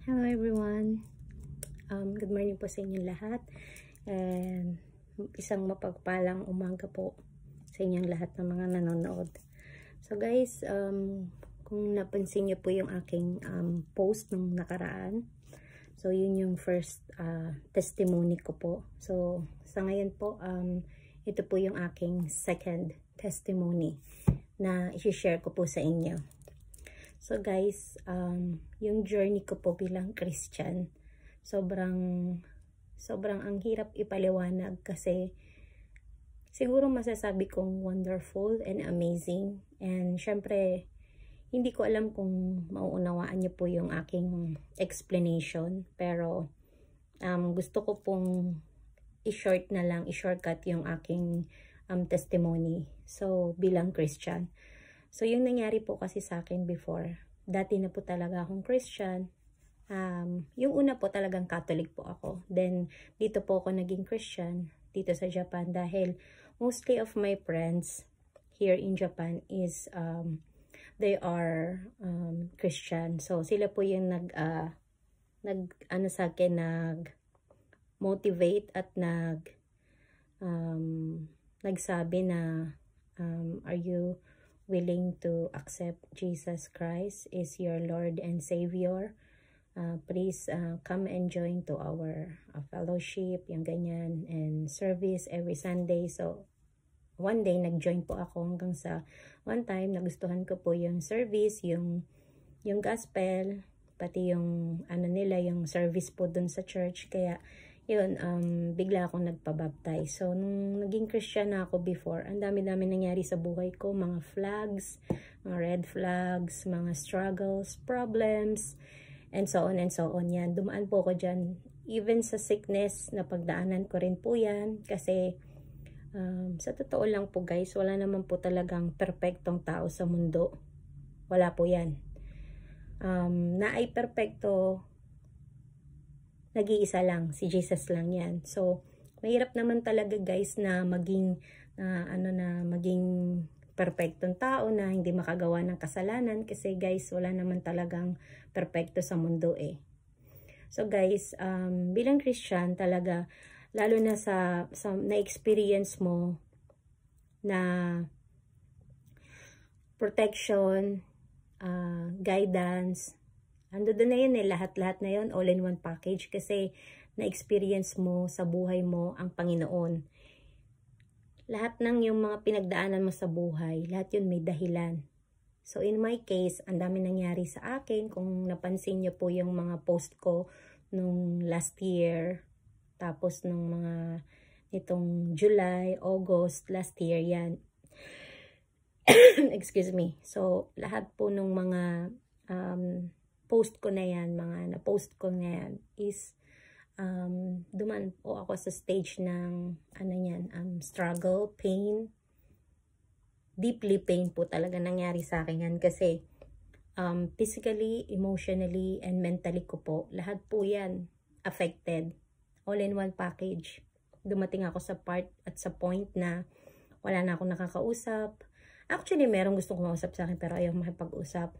Hello everyone. Good morning po sa inyong lahat. And isang mapagpalang umaga po sa inyong lahat ng mga nanonood. So guys, kung napansin niyo po yung aking post nung nakaraan. So yun yung first testimony ko po. So sa ngayon po, ito po yung aking second testimony na i-share ko po sa inyo. So guys, yung journey ko po bilang Christian, sobrang ang hirap ipaliwanag kasi siguro masasabi kong wonderful and amazing. And syempre, hindi ko alam kung mauunawaan niyo po yung aking explanation. Pero gusto ko pong i-shortcut yung aking testimony. So, bilang Christian. So, yung nangyari po kasi sa akin before, dati na po talaga akong Christian. Yung una po talagang Catholic po ako. Then, dito po ako naging Christian dito sa Japan dahil mostly of my friends here in Japan is, they are Christian. So, sila po yung nag-motivate at nagsabi na, are you willing to accept Jesus Christ is your Lord and Savior? Please come and join to our fellowship, yung ganyan, and service every Sunday. So, one day, nag-join po ako hanggang sa one time, nagustuhan ko po yung service, yung gospel, pati yung yung service po dun sa church. Kaya, yun, bigla akong nagpabaptize. So, nung naging Christian na ako before, ang dami-dami nangyari sa buhay ko. Mga flags, mga red flags, mga struggles, problems, and so on and so on. Yan, dumaan po ako dyan. Even sa sickness, napagdaanan ko rin po yan. Kasi, sa totoo lang po guys, wala naman po talagang perfectong tao sa mundo. Wala po yan. Na ay perfecto, nag-iisa lang, si Jesus lang yan. So, mahirap naman talaga guys na maging perfectong tao na hindi makagawa ng kasalanan kasi guys, wala naman talagang perfecto sa mundo eh. So guys, bilang Christian talaga, lalo na sa na-experience mo na protection, guidance, ando doon na yun eh, lahat-lahat na yun, all in one package kasi na-experience mo sa buhay mo ang Panginoon. Lahat ng yung mga pinagdaanan mo sa buhay, lahat yun may dahilan. So in my case, ang dami nangyari sa akin. Kung napansin nyo po yung mga post ko nung last year, tapos nung mga nitong July, August, last year yan. Excuse me. So lahat po nung mga post ko na yan, mga na-post ko na yan, is duman po ako sa stage ng struggle, pain, deeply pain po talaga nangyari sa akin yan kasi physically, emotionally, and mentally ko po, lahat po yan affected, all in one package. Dumating ako sa part at sa point na wala na akong nakakausap. Actually, merong gustong kumausap sa akin pero ayaw makipag-usap.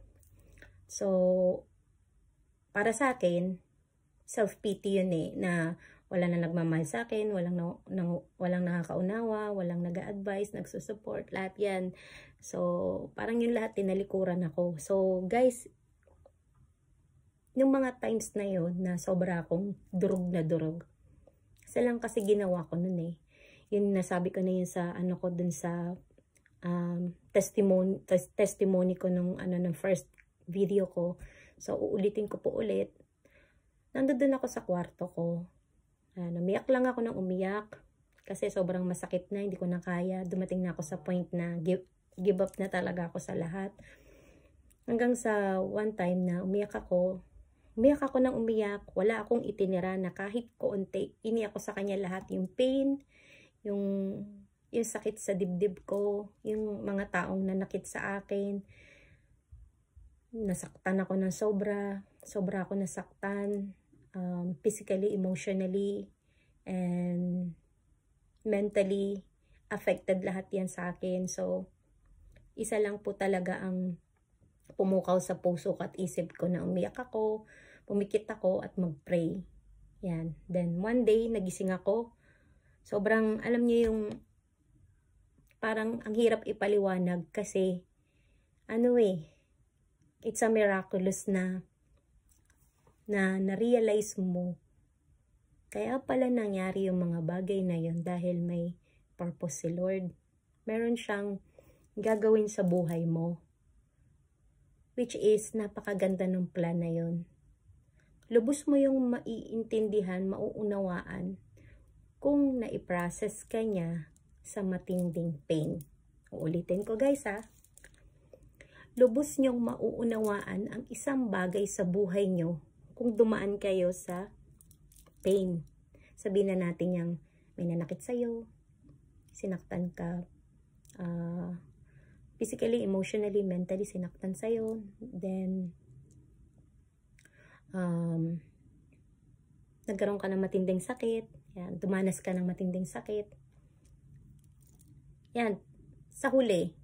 So, para sa akin, self-pity yun eh, na wala na nagmamahal sa akin, walang nakakaunawa, walang nag-a-advise, nagsusupport, lahat yan. So, parang yung lahat tinalikuran ako. So, guys, yung mga times na yun, na sobra akong durog na durog, isa lang kasi ginawa ko nun eh. Yung nasabi ko na yun sa, ko dun sa testimony ko nung ng first video ko. So, uulitin ko po ulit. Nandun ako sa kwarto ko. Umiyak lang ako ng umiyak. Kasi sobrang masakit na, hindi ko na kaya. Dumating na ako sa point na give up na talaga ako sa lahat. Hanggang sa one time na umiyak ako ng umiyak. Wala akong itinira na kahit konti. Iniyak ko sa kanya lahat. Yung pain, yung sakit sa dibdib ko, yung mga taong nanakit sa akin. Nasaktan ako ng sobra ako nasaktan, physically, emotionally, and mentally, affected lahat yan sa akin. So, isa lang po talaga ang pumukaw sa puso ko at isip ko na umiyak ako, pumikit ako at mag-pray. Yan. Then, one day, nagising ako. Sobrang, alam niyo yung, parang ang hirap ipaliwanag kasi, it's a miraculous na na-realize mo. Kaya pala nangyari yung mga bagay na yun dahil may purpose si Lord. Meron siyang gagawin sa buhay mo. Which is, napakaganda ng plan na yun. Lubos mo yung maiintindihan, mauunawaan kung naiprocess ka niya sa matinding pain. Uulitin ko guys ha. Lubos niyong mauunawaan ang isang bagay sa buhay niyo kung dumaan kayo sa pain. Sabihin na natin yung may nanakit sa'yo, sinaktan ka, physically, emotionally, mentally sinaktan sa'yo, then nagkaroon ka ng matinding sakit, yan, dumanas ka ng matinding sakit. Yan, sa huli,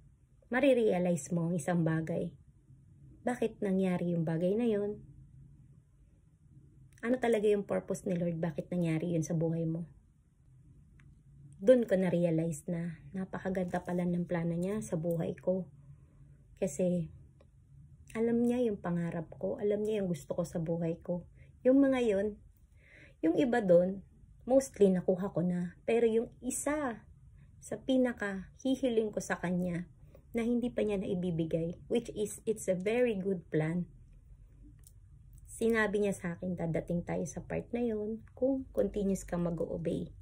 marirealize mo ang isang bagay. Bakit nangyari yung bagay na yun? Ano talaga yung purpose ni Lord? Bakit nangyari yun sa buhay mo? Doon ko na-realize na napakaganda pala ng plano niya sa buhay ko. Kasi alam niya yung pangarap ko, alam niya yung gusto ko sa buhay ko. Yung mga yun, yung iba doon, mostly nakuha ko na. Pero yung isa sa pinaka hihiling ko sa kanya na hindi pa niya naibibigay, which is, it's a very good plan. Sinabi niya sa akin, dadating tayo sa part na yun kung continuous ka mag-obey.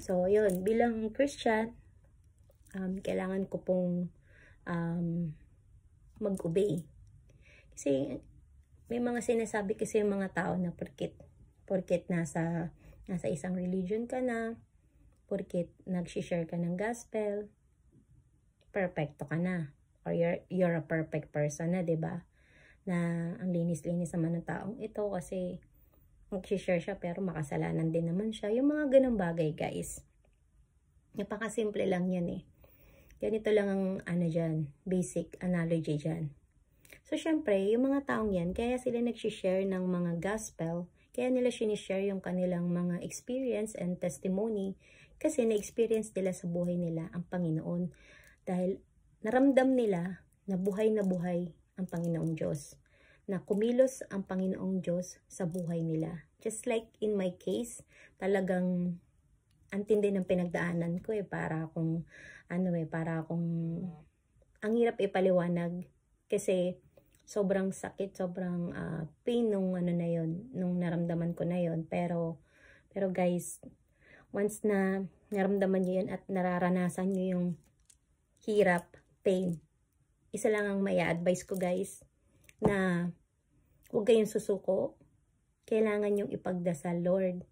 So, yun, bilang Christian, kailangan ko pong mag-obey. Kasi, may mga sinasabi kasi yung mga tao na porket nasa isang religion ka na, porket nag-share ka ng gospel, perfecto ka na. Or you're a perfect person na, 'di ba? Na ang linis-linis naman ng taong ito kasi mag-share siya pero makasalanan din naman siya. Yung mga ganang bagay, guys. Napakasimple lang yan eh. Ganito lang ang dyan, basic analogy dyan. So, syempre, yung mga taong yan, kaya sila nag-share ng mga gospel, kaya nila sinishare yung kanilang mga experience and testimony kasi na-experience nila sa buhay nila ang Panginoon. Dahil naramdam nila na buhay ang Panginoong Diyos. Na kumilos ang Panginoong Diyos sa buhay nila. Just like in my case, talagang antindi ng pinagdaanan ko para akong ang hirap ipaliwanag kasi sobrang sakit, sobrang pain nung nung naramdaman ko na yon. Pero guys, once na naramdaman niyo yun at nararanasan niyo yung hirap, pain, isa lang ang may advice ko guys, na huwag kayong susuko. Kailangan yung ipagdasal, Lord.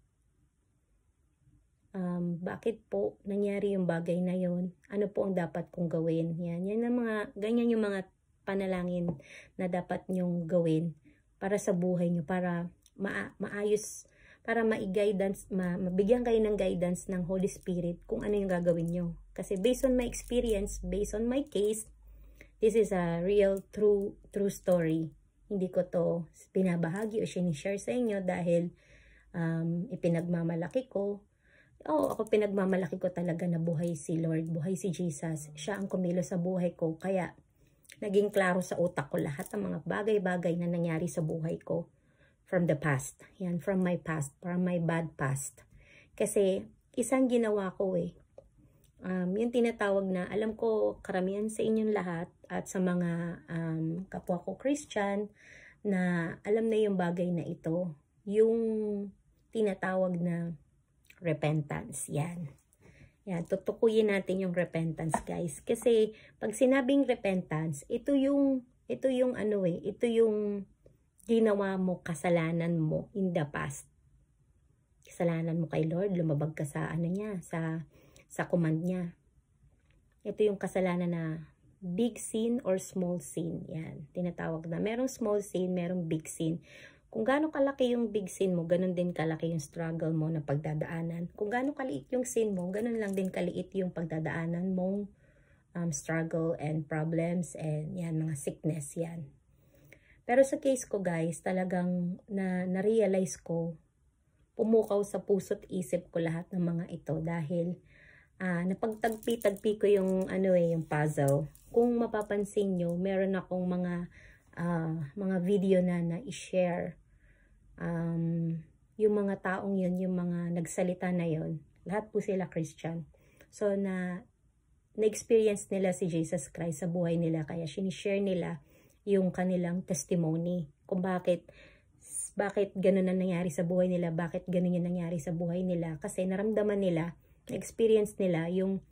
Bakit po nangyari yung bagay na yon? Ano po ang dapat kong gawin? Yan ang ganyan yung mga panalangin na dapat nyong gawin para sa buhay nyo, para maayos, para mabigyan kayo ng guidance ng Holy Spirit kung ano yung gagawin nyo. Kasi based on my experience, based on my case, this is a real, true story. Hindi ko to binabahagi o sinishare sa inyo dahil ipinagmamalaki ko. Ako pinagmamalaki ko talaga na buhay si Lord, buhay si Jesus. Siya ang kumilo sa buhay ko. Kaya naging klaro sa utak ko lahat ng mga bagay-bagay na nangyari sa buhay ko from the past. Yan, from my past, from my bad past. Kasi isang ginawa ko yung tinatawag na, alam ko karamihan sa inyong lahat at sa mga kapwa ko Christian na alam na yung bagay na ito, yung tinatawag na repentance. Yan, tutukuyin natin yung repentance guys, kasi pag sinabing repentance, ito yung ginawa mo, kasalanan mo in the past. Kasalanan mo kay Lord, lumabag ka sa sa command niya. Ito yung kasalanan na big sin or small sin. Yan, tinatawag na. Merong small sin, merong big sin. Kung gaano kalaki yung big sin mo, ganun din kalaki yung struggle mo na pagdadaanan. Kung gaano kaliit yung sin mo, ganun lang din kaliit yung pagdadaanan mong struggle and problems and yan, mga sickness yan. Pero sa case ko guys, talagang na-realize ko, pumukaw sa puso't isip ko lahat ng mga ito dahil napagtagpi-tagpi ko yung yung puzzle. Kung mapapansin nyo, meron akong mga video na i-share. Yung mga taong yun, yung mga nagsalita na yun, lahat po sila Christian. So na-experience nila si Jesus Christ sa buhay nila, kaya sinishare nila yung kanilang testimony kung bakit ganun ang nangyari sa buhay nila, bakit ganun yung nangyari sa buhay nila, kasi naramdaman nila, experience nila yung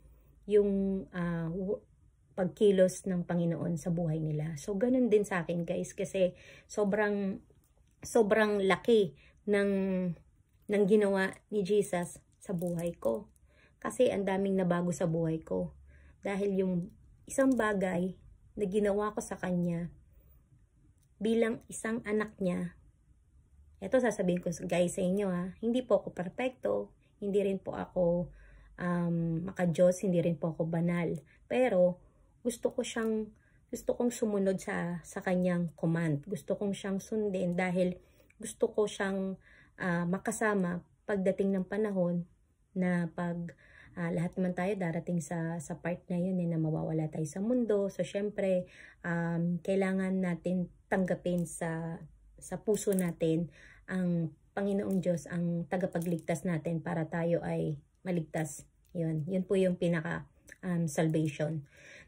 pagkilos ng Panginoon sa buhay nila. So ganun din sa akin guys, kasi sobrang laki ng ginawa ni Jesus sa buhay ko, kasi ang daming nabago sa buhay ko dahil yung isang bagay na ginawa ko sa kanya bilang isang anak niya. Ito sasabihin ko guys sa inyo hindi po ako perfecto, hindi rin po ako maka-Diyos, hindi rin po ako banal. Pero gusto kong sumunod sa kanyang command. Gusto kong siyang sundin dahil gusto ko siyang makasama pagdating ng panahon na lahat naman tayo darating sa part na yun na mawawala tayo sa mundo. So syempre kailangan natin tanggapin sa puso natin ang Panginoong Diyos, ang tagapagligtas natin para tayo ay maligtas. Yun po yung pinaka salvation.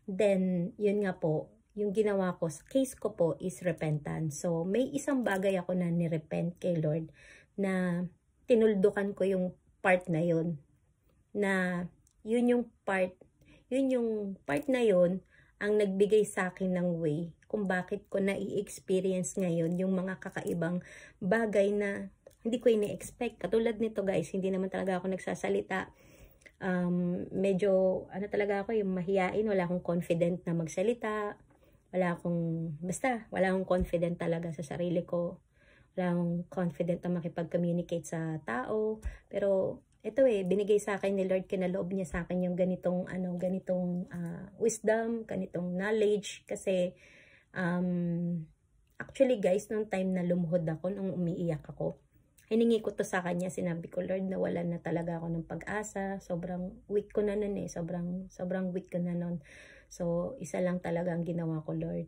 Then yun nga po, yung ginawa ko sa case ko po is repentance. So may isang bagay ako na nirepent kay Lord na tinuldukan ko yung part na yun, na yun yung part na yun ang nagbigay sa akin ng way kung bakit ko na-i-experience ngayon yung mga kakaibang bagay na hindi ko ini-expect. Katulad nito guys, hindi naman talaga ako nagsasalita. Medyo talaga ako yung mahiyain, wala akong confident na magsalita, wala akong confident talaga sa sarili ko, wala akong confident na makipag-communicate sa tao. Pero ito binigay sa akin ni Lord, kinaloob niya sa akin yung ganitong wisdom, ganitong knowledge, kasi actually guys, nung time na lumuhod ako, nung umiiyak ako, hiningi ko to sa kanya, sinabi ko, Lord, nawalan na talaga ako ng pag-asa, sobrang weak ko na nun sobrang weak ko na nun. So isa lang talaga ang ginawa ko, Lord,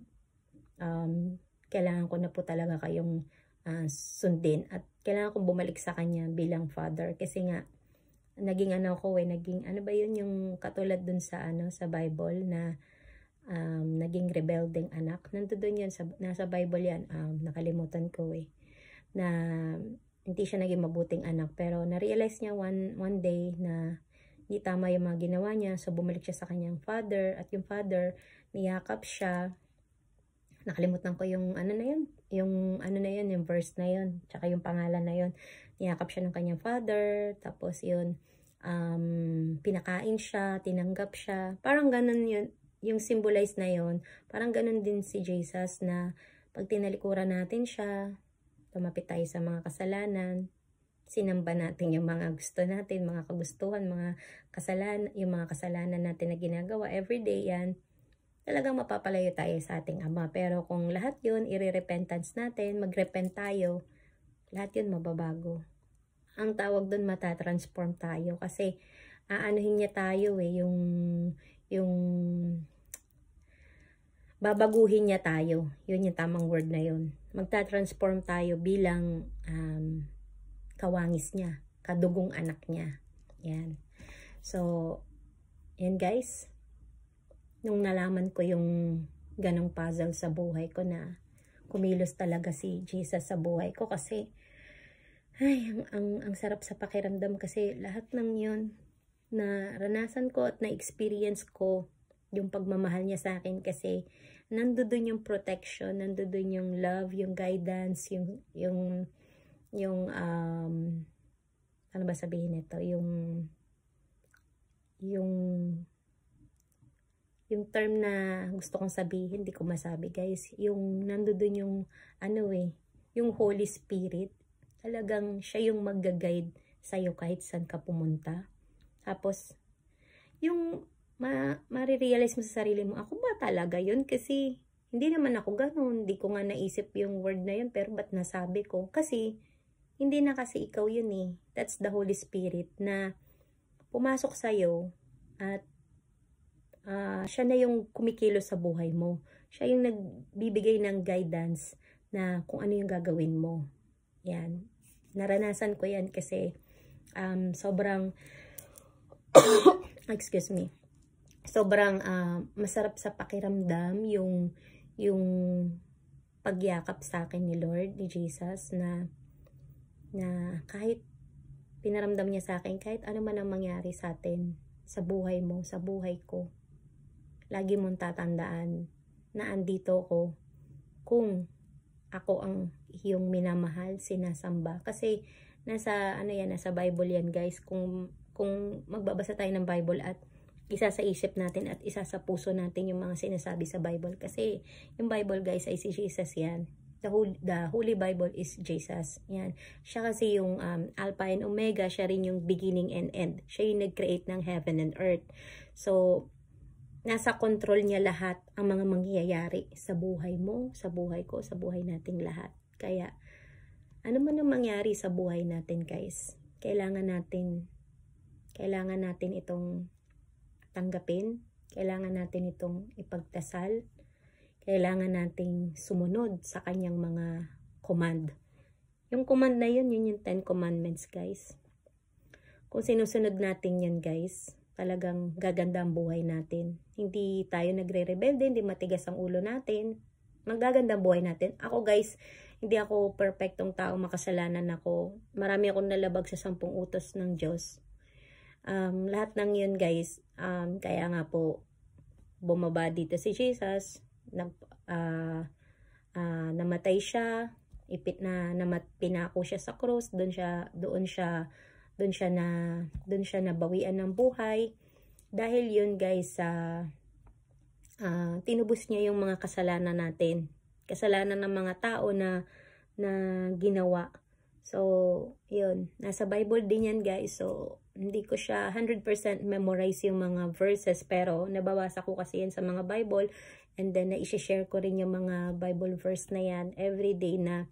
kailangan ko na po talaga kayong sundin, at kailangan ko bumalik sa kanya bilang father, kasi nga naging yung katulad dun sa sa Bible na naging rebelding anak. Nandoon yun nasa Bible yan, nakalimutan ko na hindi siya naging mabuting anak, pero na-realize niya one day na hindi tama yung mga ginawa niya. So bumalik siya sa kanyang father, at yung father niyakap siya. Nakalimutan ko yung yung verse na yun, tsaka yung pangalan na yun. Niyakap siya ng kanyang father, tapos yun, pinakain siya, tinanggap siya. Parang ganun yun, yung symbolize na yun. Parang ganun din si Jesus, na pag tinalikuran natin siya, tumapit tayo sa mga kasalanan, sinamba natin yung mga gusto natin, mga kagustuhan, yung mga kasalanan natin na ginagawa everyday, yan, talagang mapapalayo tayo sa ating Ama. Pero kung lahat yun, i-repentance natin, mag-repent tayo, lahat yun mababago. Ang tawag dun, matatransform tayo, kasi aanuhin niya tayo yung babaguhin niya tayo. Yun yung tamang word na yun. Magta-transform tayo bilang kawangis niya, kadugong anak niya. Yan. So, yan guys. Nung nalaman ko yung ganong puzzle sa buhay ko, na kumilos talaga si Jesus sa buhay ko, kasi ang sarap sa pakiramdam, kasi lahat ng yun na ranasan ko at na-experience ko, yung pagmamahal niya sa akin, kasi nandoon yung protection, nandoon yung love, yung guidance, yung ano ba sabihin nito, yung term na gusto kong sabihin, hindi ko masabi guys. Yung nandoon yung yung Holy Spirit. Talagang siya yung mag-guide sa'yo kahit saan ka pumunta. Tapos, yung marirealize mo sa sarili mo, ako ba talaga yun? Kasi Hindi naman ako ganun. Hindi ko nga naisip yung word na yun, pero ba't nasabi ko? Kasi, hindi na kasi ikaw yun eh. That's the Holy Spirit na pumasok sa'yo at siya na yung kumikilos sa buhay mo. Siya yung nagbibigay ng guidance na kung ano yung gagawin mo. Yan. Naranasan ko yan kasi sobrang excuse me. Sobrang masarap sa pakiramdam yung pagyakap sa akin ni Lord, ni Jesus, na kahit pinaramdam niya sa akin, kahit ano man ang mangyari sa atin, sa buhay mo, sa buhay ko, lagi mong tatandaan na andito ko kung ako ang iyong minamahal, sinasamba. Kasi nasa Bible yan, guys. Kung magbabasa tayo ng Bible at isa sa isip natin at isa sa puso natin yung mga sinasabi sa Bible. Kasi yung Bible, guys, ay si Jesus yan. The Holy Bible is Jesus. Yan. Siya kasi yung Alpha and Omega. Siya rin yung beginning and end. Siya yung nag-create ng heaven and earth. So, nasa control niya lahat ang mga mangyayari sa buhay mo, sa buhay ko, sa buhay nating lahat. Kaya, ano man ang mangyari sa buhay natin, guys, kailangan natin itong tanggapin, kailangan natin itong ipagdasal, kailangan nating sumunod sa kanyang mga command. Yung command na yun yung 10 commandments, guys. Kung sinusunod natin yan, guys, talagang gaganda ang buhay natin. Hindi tayo nagre-rebelde, hindi matigas ang ulo natin. Magaganda ang buhay natin. Ako, guys, hindi ako perfectong tao, makasalanan ako. Marami akong nalabag sa 10 utos ng Diyos. Lahat ng yun, guys, kaya nga po bumaba dito si Jesus, namatay siya, pinako siya sa cross, doon siya nabawian ng buhay. Dahil yun, guys, tinubos niya yung mga kasalanan natin, kasalanan ng mga tao na ginawa. So, yun, nasa Bible din yan, guys. So, hindi ko siya 100% memorize yung mga verses, pero nababasa ko kasi yan sa mga Bible, and then na-share ko rin yung mga Bible verse na yan everyday na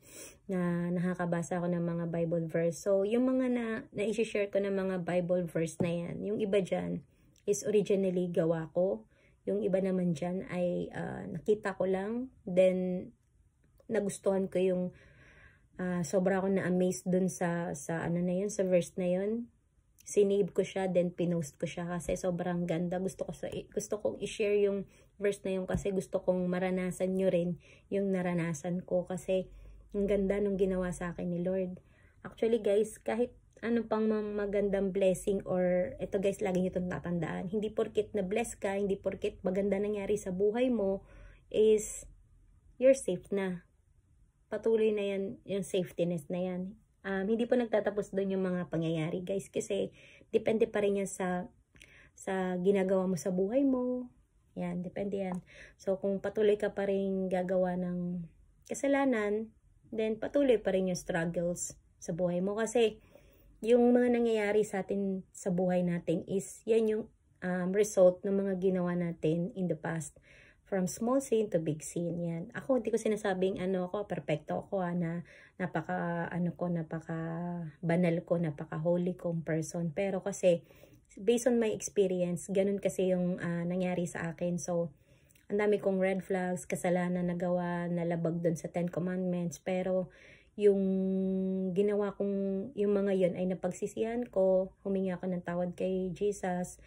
nakakabasa ako ng mga Bible verse. So, yung mga na-share ko ng mga Bible verse na yan, yung iba dyan is originally gawa ko. Yung iba naman dyan ay nakita ko lang, then nagustuhan ko yung sobra akong na-amaze dun sa ano na yun, sa verse na yun. Sinave ko siya, then pinost ko siya kasi sobrang ganda. Gusto kong i-share yung verse na yun kasi gusto kong maranasan nyo rin yung naranasan ko kasi ang ganda nung ginawa sa akin ni Lord. Actually, guys, kahit ano pang magandang blessing, or ito, guys, lagi nyo itong tatandaan. Hindi porkit na-bless ka, hindi porkit maganda nangyari sa buhay mo, is you're safe na. Patuloy na yan, yung safetyness na yan. Hindi po nagtatapos doon yung mga pangyayari, guys, kasi depende pa rin yan sa ginagawa mo sa buhay mo. Yan, depende yan. So, kung patuloy ka pa rin gagawa ng kasalanan, then patuloy pa rin yung struggles sa buhay mo. Kasi yung mga nangyayari sa atin sa buhay natin is yan yung result ng mga ginawa natin in the past. From small sin to big sin, yan. Ako, hindi ko sinasabing perfecto ako, na napaka banal ko, napaka holy kong person. Pero kasi, based on my experience, ganun kasi yung nangyari sa akin. So, ang dami kong red flags, kasalanan na gawa, nalabag dun sa 10 commandments. Pero, yung ginawa kong, yung mga yun ay napagsisihan ko, humingi ako ng tawad kay Jesus.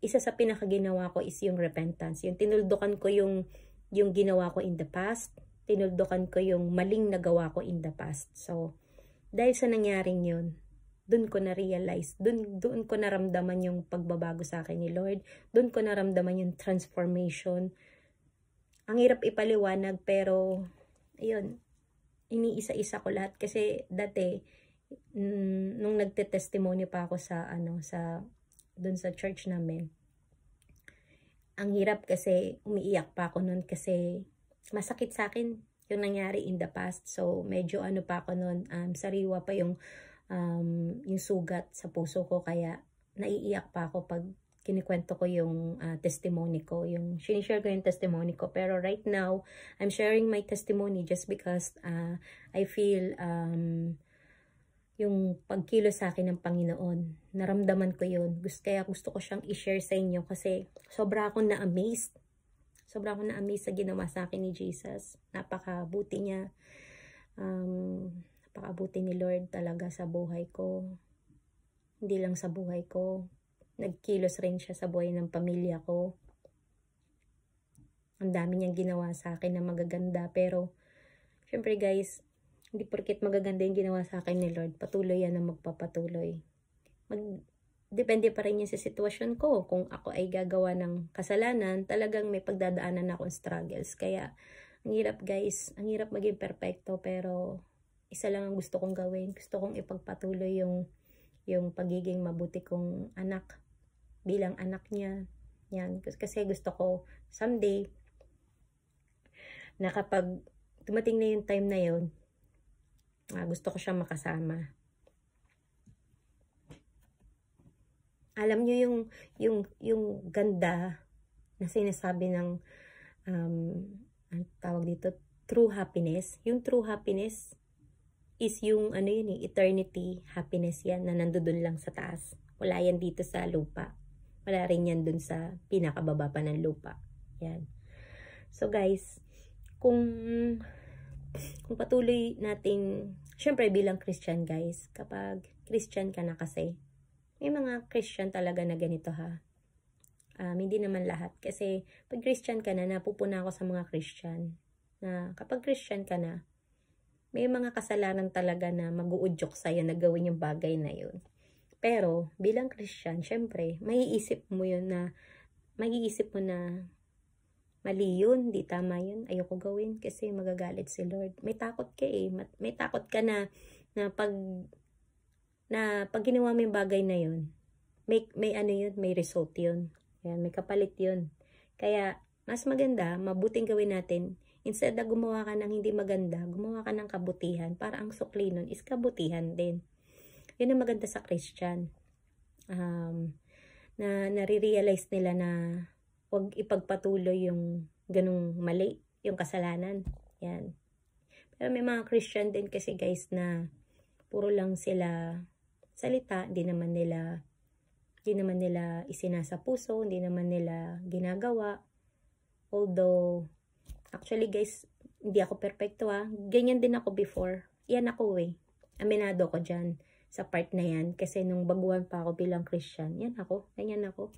Isa sa pinakaginawa ko is yung repentance. Yung tinuldukan ko yung ginawa ko in the past. Tinuldukan ko yung maling nagawa ko in the past. So, dahil sa nangyaring yun, dun ko na-realize, dun ko naramdaman yung pagbabago sa akin ni Lord. Dun ko naramdaman yung transformation. Ang hirap ipaliwanag, pero, ayun, iniisa-isa ko lahat. Kasi dati, nung nagte-testimony pa ako dun sa church namin, ang hirap kasi umiiyak pa ako nun kasi masakit sa akin yung nangyari in the past. So, medyo pa ako nun, sariwa pa yung sugat sa puso ko, kaya naiiyak pa ako pag kinikwento ko yung testimony ko, yung sinishare ko yung testimony ko. Pero right now, I'm sharing my testimony just because I feel yung pagkilos sa akin ng Panginoon. Naramdaman ko yun. Kaya gusto ko siyang i-share sa inyo kasi sobra akong na-amazed. Sobra akong na-amazed sa ginawa sa akin ni Jesus. Napakabuti niya. Napakabuti ni Lord talaga sa buhay ko. Hindi lang sa buhay ko. Nagkilos rin siya sa buhay ng pamilya ko. Ang dami niyang ginawa sa akin na magaganda. Pero, syempre guys, hindi porket magaganda yung ginawa sa akin ni Lord, patuloy yan na magpapatuloy. Depende pa rin yan sa sitwasyon ko. Kung ako ay gagawa ng kasalanan, talagang may pagdadaanan akong struggles. Kaya, ang hirap guys, ang hirap maging perfecto, pero isa lang ang gusto kong gawin. Gusto kong ipagpatuloy yung pagiging mabuti kong anak, bilang anak niya. Yan. Kasi gusto ko someday, na kapag dumating na yung time na yun, gusto ko siya makasama. Alam niyo yung ganda na sinasabi ng ang tawag dito, true happiness. Yung true happiness is yung ano yun, eternity happiness yan na nandoon lang sa taas. Wala yan dito sa lupa. Wala rin yan dun sa pinakababa pa ng lupa. Yan. So guys, kung patuloy nating, syempre bilang Christian guys, kapag Christian ka na kasi, may mga Christian talaga na ganito ha. Hindi naman lahat. Kasi pag Christian ka na, napupuna ako sa mga Christian. Na kapag Christian ka na, may mga kasalanan talaga na mag-uudyok sa'yo na gawin yung bagay na yun. Pero bilang Christian, syempre, maiisip mo na mali yun, di tama yun, ayoko gawin kasi magagalit si Lord. May takot ka eh. May takot ka na pag ginawa mo yung bagay na yun, may ano yun, may result yun. Yan, may kapalit yun. Kaya, mas maganda, mabuting gawin natin, instead na gumawa ka ng hindi maganda, gumawa ka ng kabutihan, para ang sukli nun is kabutihan din. Yun ang maganda sa Christian. Na nare-realize nila na huwag ipagpatuloy yung ganung mali, yung kasalanan. Yan. Pero may mga Christian din kasi guys na puro lang sila salita, hindi naman nila isinasa puso, hindi naman nila ginagawa. Although, actually guys, hindi ako perfecto ha. Ganyan din ako before. Yan ako eh. Aminado ko dyan sa part na yan. Kasi nung baguhan pa ako bilang Christian, yan ako, ganyan ako.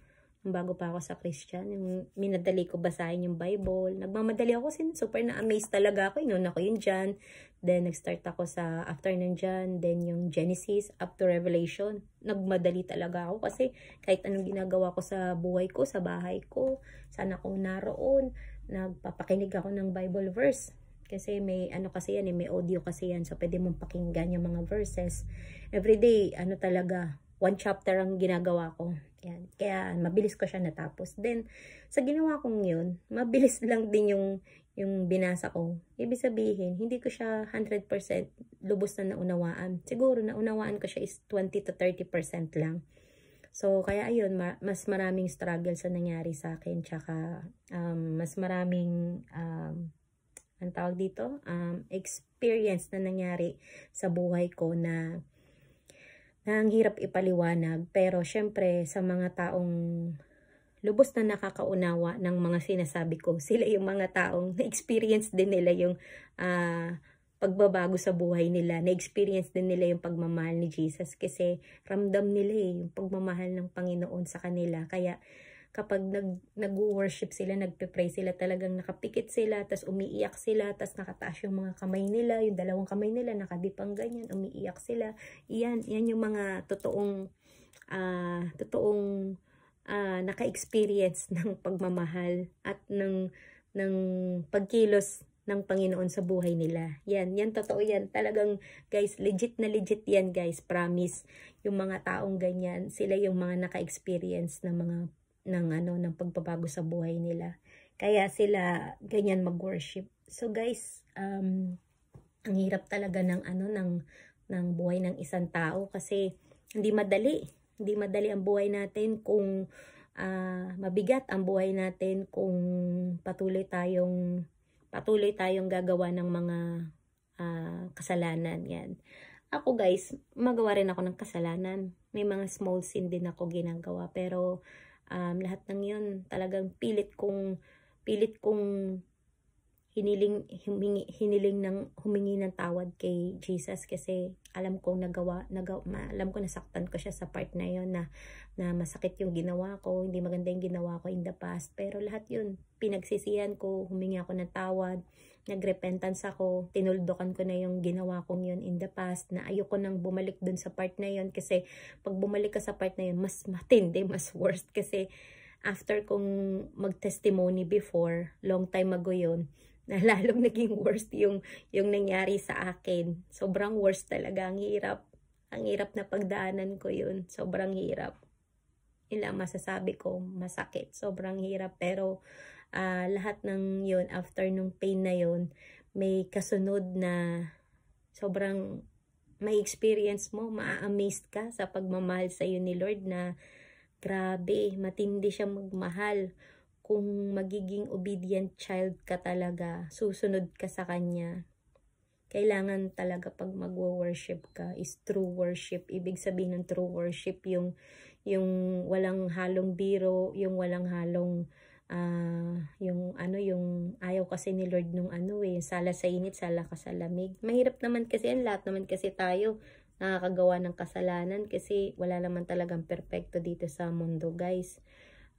Bago pa ako sa Christian, yung minadali ko basahin yung Bible. Nagmamadali ako kasi super na-amaze talaga ako. Inuna ko yun dyan. Then, nag-start ako sa afternoon dyan. Then, yung Genesis up to Revelation. Nagmadali talaga ako kasi kahit anong ginagawa ko sa buhay ko, sa bahay ko, saan ako naroon, nagpapakinig ako ng Bible verse. Kasi may ano kasi yan, may audio kasi yan. So, pwede mong pakinggan yung mga verses. Everyday, talaga, 1 chapter ang ginagawa ko. Yan. Kaya, mabilis ko siya natapos. Then, sa ginawa kong yun, mabilis lang din yung binasa ko. Ibig sabihin, hindi ko siya 100% lubos na naunawaan. Siguro, naunawaan ko siya is 20 to 30% lang. So, kaya ayun, mas maraming struggle sa nangyari sa akin. Tsaka, mas maraming, ang tawag dito, experience na nangyari sa buhay ko na ang hirap ipaliwanag. Pero syempre sa mga taong lubos na nakakaunawa ng mga sinasabi ko, sila yung mga taong na-experience din nila yung pagbabago sa buhay nila. Na-experience din nila yung pagmamahal ni Jesus kasi ramdam nila yung pagmamahal ng Panginoon sa kanila. Kaya kapag nag-worship sila, nagpe-pray sila, talagang nakapikit sila, tas umiiyak sila, tas nakataas yung mga kamay nila, yung dalawang kamay nila, nakadipang ganyan, umiiyak sila. Yan yung mga totoong naka-experience ng pagmamahal at ng pagkilos ng Panginoon sa buhay nila. Yan totoo yan. Talagang guys, legit na legit yan guys, promise. Yung mga taong ganyan, sila yung mga naka-experience ng pagbabago sa buhay nila. Kaya sila ganyan mag-worship. So guys, ang hirap talaga ng buhay ng isang tao kasi hindi madali ang buhay natin kung mabigat ang buhay natin kung patuloy tayong gagawa ng mga kasalanan. Yan. Ako guys, magawa rin ako ng kasalanan. May mga small sin din ako ginagawa. Pero lahat ng yun talagang humiling humingi ng tawad kay Jesus, kasi alam ko alam ko nasaktan ko siya sa part na yon, na masakit yung ginawa ko, hindi maganda yung ginawa ko in the past. Pero lahat yun pinagsisihan ko, humingi ako ng tawad, nagrepentance ako, tinuldukan ko na yung ginawa kong yun in the past, na ayoko nang bumalik dun sa part na yun, kasi pag bumalik ka sa part na yun, mas matindi, mas worst. Kasi after kong mag-testimony before, long time ago yun, na lalong naging worst yung nangyari sa akin. Sobrang worst talaga. Ang hirap na pagdaanan ko yun. Sobrang hirap. Yun lang masasabi ko, masakit. Sobrang hirap. Pero lahat ng yun, after nung pain na yun, may kasunod na sobrang may experience mo, ma-amazed ka sa pagmamahal sa iyo ni Lord, na grabe, matindi siya magmahal. Kung magiging obedient child ka talaga, susunod ka sa Kanya. Kailangan talaga pag magwo-worship ka is true worship. Ibig sabihin ng true worship, yung walang halong biro, yung walang halong yung ayaw kasi ni Lord nung sala sa init, sala ka sa lamig. Mahirap naman kasi yan, lahat naman kasi tayo nakakagawa ng kasalanan, kasi wala naman talagang perfecto dito sa mundo, guys.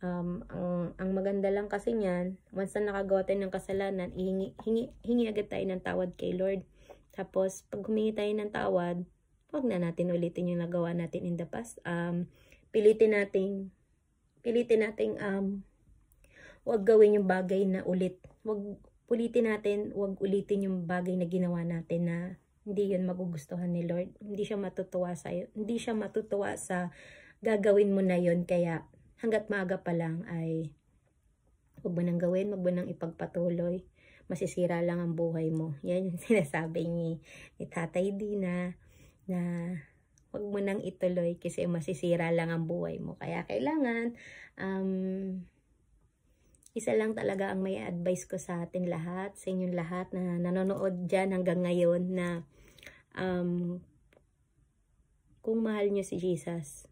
Ang maganda lang kasi niyan, once na nakagawa tayo ng kasalanan, hingi agad tayo ng tawad kay Lord. Tapos pag humingi tayo ng tawad, huwag na natin ulitin yung nagawa natin in the past. Pilitin nating huwag gawin yung bagay na ulit. Huwag ulitin yung bagay na ginawa natin na hindi yun magugustuhan ni Lord. Hindi siya matutuwa sa gagawin mo na yun. Kaya hanggat maaga pa lang ay huwag mo nang gawin, huwag mo nang ipagpatuloy. Masisira lang ang buhay mo. Yan yung sinasabi ni Tatay Dina, na huwag mo nang ituloy kasi masisira lang ang buhay mo. Kaya kailangan, isa lang talaga ang may advice ko sa atin lahat, sa inyong lahat na nanonood dyan hanggang ngayon, na kung mahal nyo si Jesus,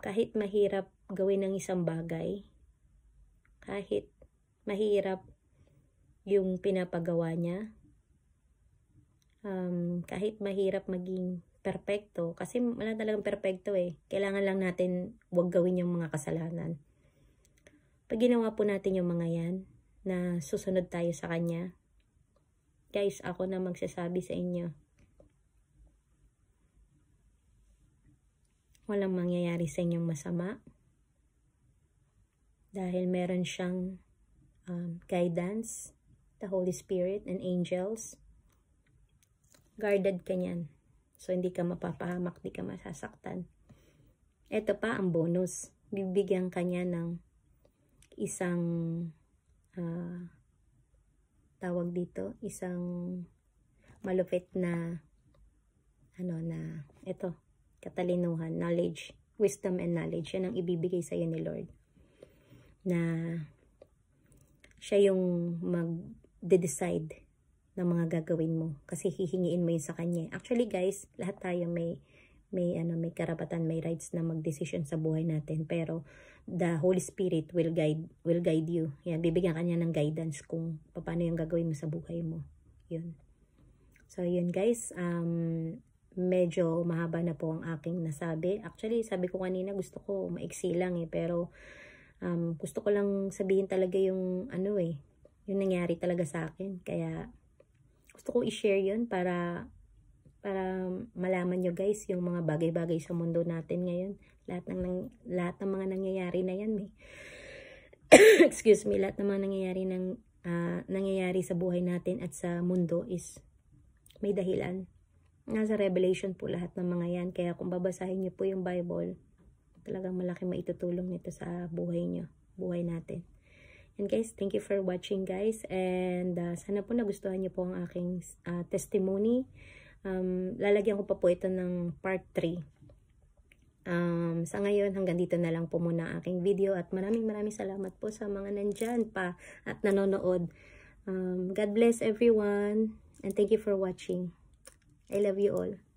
kahit mahirap gawin ng isang bagay, kahit mahirap yung pinapagawa niya, kahit mahirap maging perfecto, kasi wala talagang perfecto kailangan lang natin huwag gawin yung mga kasalanan. Pag ginawa po natin yung mga yan, na susunod tayo sa Kanya, guys, ako na magsasabi sa inyo, walang mangyayari sa inyong masama, dahil meron siyang guidance, the Holy Spirit and angels. Guarded ka niyan. So, hindi ka mapapahamak, hindi ka masasaktan. Ito pa ang bonus. Bibigyan ka niya ng isang tawag dito, isang malupit na ito, katalinuhan, knowledge, wisdom and knowledge. Yan ang ibibigay sa iyo ni Lord, na siya yung mag-decide ng mga gagawin mo, kasi hihingiin mo yun sa Kanya. Actually guys, lahat tayo may karapatan, may rights na mag-decision sa buhay natin, pero the Holy Spirit will guide you. Yan, bibigyan ka niya ng guidance kung paano yung gagawin mo sa buhay mo. Yun. So yun guys, medyo mahaba na po ang aking nasabi. Actually, sabi ko kanina gusto ko maiksi lang pero gusto ko lang sabihin talaga yung yung nangyari talaga sa akin. Kaya gusto ko i-share yun para malaman nyo guys yung mga bagay-bagay sa mundo natin ngayon. Lahat ng mga nangyayari na yan excuse me, lahat ng mga nangyayari sa buhay natin at sa mundo is may dahilan. Nasa Revelation po lahat ng mga yan. Kaya kung babasahin nyo po yung Bible, talagang malaking maitutulong nito sa buhay nyo, buhay natin. And guys, thank you for watching guys. And sana po nagustuhan nyo po ang aking testimony. Lalagyan ko pa po ito ng part 3. Sa ngayon, hanggang dito na lang po muna ang aking video at maraming salamat po sa mga nandyan pa at nanonood. God bless everyone and thank you for watching. I love you all.